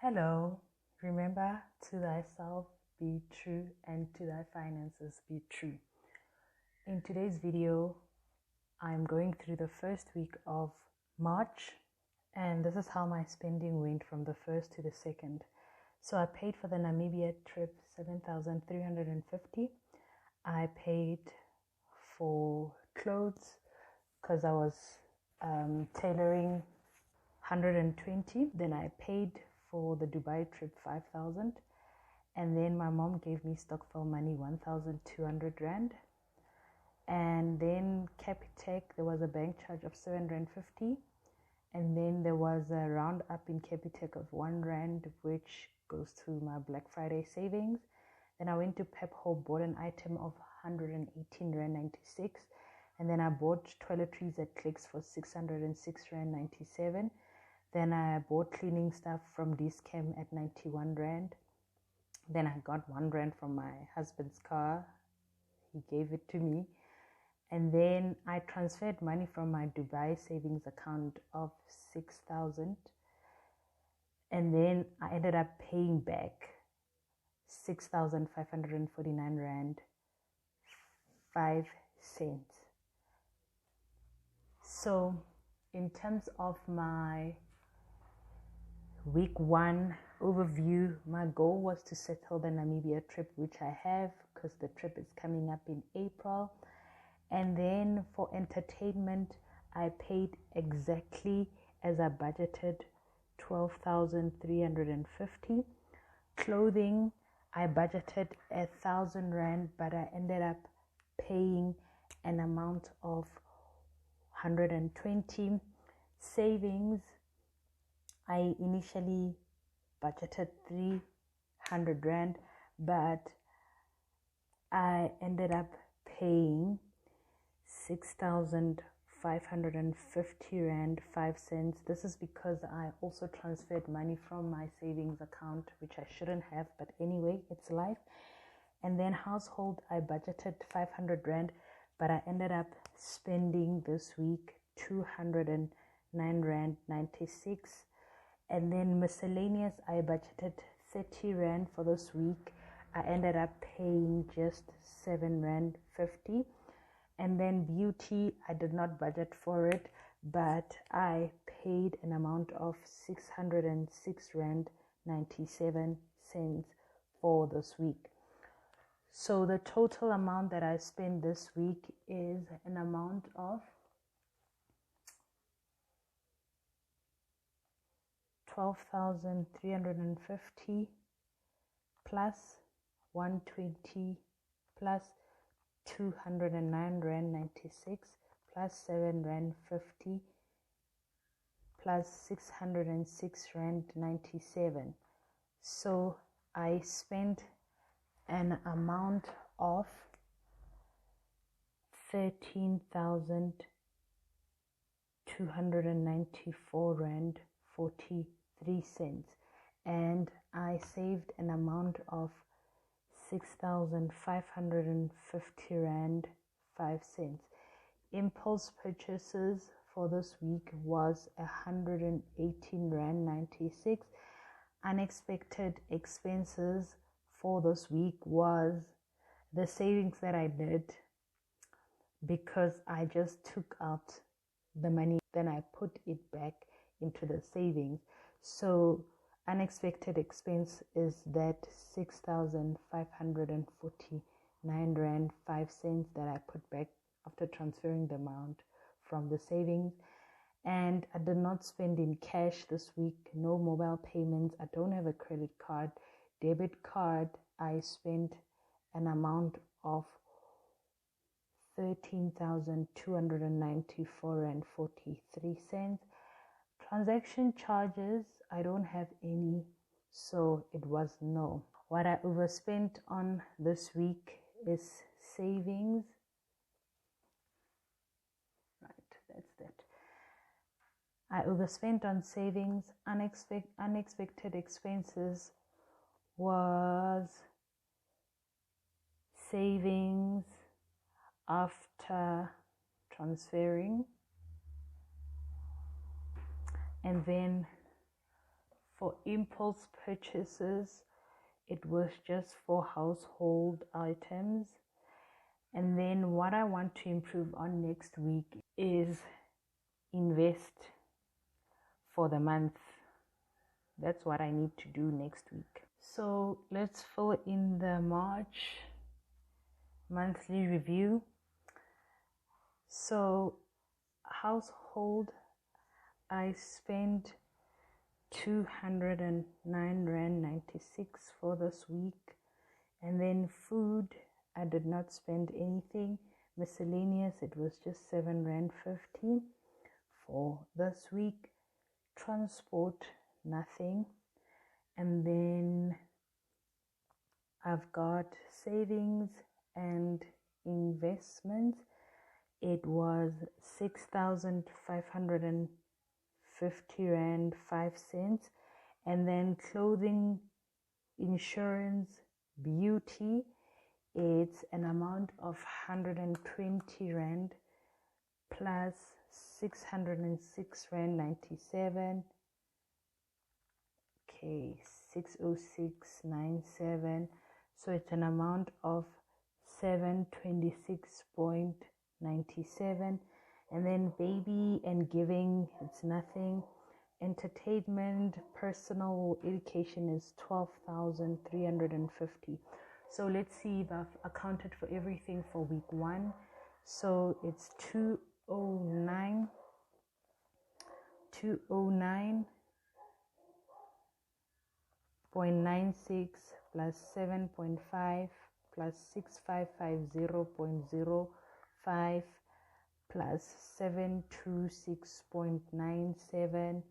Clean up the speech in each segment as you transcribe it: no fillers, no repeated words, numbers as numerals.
Hello, remember to thyself be true and to thy finances be true. In today's video, I'm going through the first week of March, and this is how my spending went from the first to the second. So I paid for the Namibia trip 7,350. I paid for clothes because I was tailoring 120. Then I paid for the Dubai trip 5,000, and then my mom gave me Stockfell money 1,200 rand, and then Capitec there was a bank charge of 750, and then there was a round up in Capitec of 1 rand which goes to my Black Friday savings. Then I went to Pepho, bought an item of 118 rand 96, and then I bought toiletries at Clicks for 606 rand 97. Then I bought cleaning stuff from Discam at 91 rand. Then I got 1 rand from my husband's car. He gave it to me. And then I transferred money from my Dubai savings account of 6,000. And then I ended up paying back 6,549 rand 5 cents. So in terms of my week 1 overview, my goal was to settle the Namibia trip, which I have because the trip is coming up in April. And then for entertainment, I paid exactly as I budgeted, 12,350. Clothing, I budgeted 1,000 rand, but I ended up paying an amount of 120. Savings, I initially budgeted 300 rand, but I ended up paying 6,550 rand 5 cents. This is because I also transferred money from my savings account, which I shouldn't have, but anyway, it's life. And then household, I budgeted 500 rand, but I ended up spending this week 209 rand 96. And then miscellaneous, I budgeted 30 rand for this week. I ended up paying just 7 rand 50. And then beauty, I did not budget for it, but I paid an amount of 606 rand 97 cents for this week. So the total amount that I spent this week is an amount of 12,350 plus 120 plus 209 rand 96 plus 7 rand 50 plus 606 rand 97. So I spent an amount of 13,294 rand 43 cents, and I saved an amount of 6,550 rand 5 cents. Impulse purchases for this week was 118 rand 96. Unexpected expenses for this week was the savings that I did, because I just took out the money, then I put it back into the savings. So unexpected expense is that 6,549 rand 5 cents that I put back after transferring the amount from the savings. And I did not spend in cash this week. No mobile payments. I don't have a credit card. Debit card, I spent an amount of 13,294 and 43 cents. Transaction charges, I don't have any, so it was no. What I overspent on this week is savings. Right, that's that. I overspent on savings. Unexpected expenses was savings after transferring. And then For impulse purchases, it was just for household items. And then what I want to improve on next week is invest for the month. That's what I need to do next week. So let's fill in the March monthly review. So household, I spent 209 Rand 96 for this week. And then food, I did not spend anything. Miscellaneous, it was just 7 Rand 15 for this week. Transport, nothing. And then I've got savings and investments. It was 6,550 Rand 5 cents. And then clothing, insurance, beauty, it's an amount of 120 Rand plus 606 Rand 97. Okay, 606.97. So it's an amount of 726.97. And then baby and giving, it's nothing. Entertainment, personal education is 12,350. So let's see if I've accounted for everything for week 1. So it's 209.96 plus 7.5 plus 6550.05 plus 726.97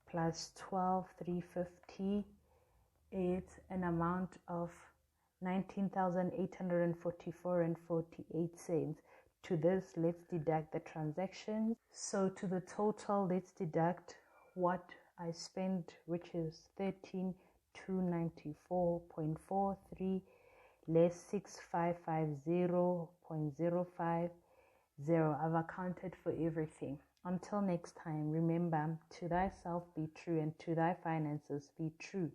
plus 12,350. It's an amount of 19,844 and 48 cents. To this, let's deduct the transactions. So to the total, let's deduct what I spent, which is 13,294.43 less 6550.05. I've accounted for everything. Until next time, remember, to thyself be true and to thy finances be true.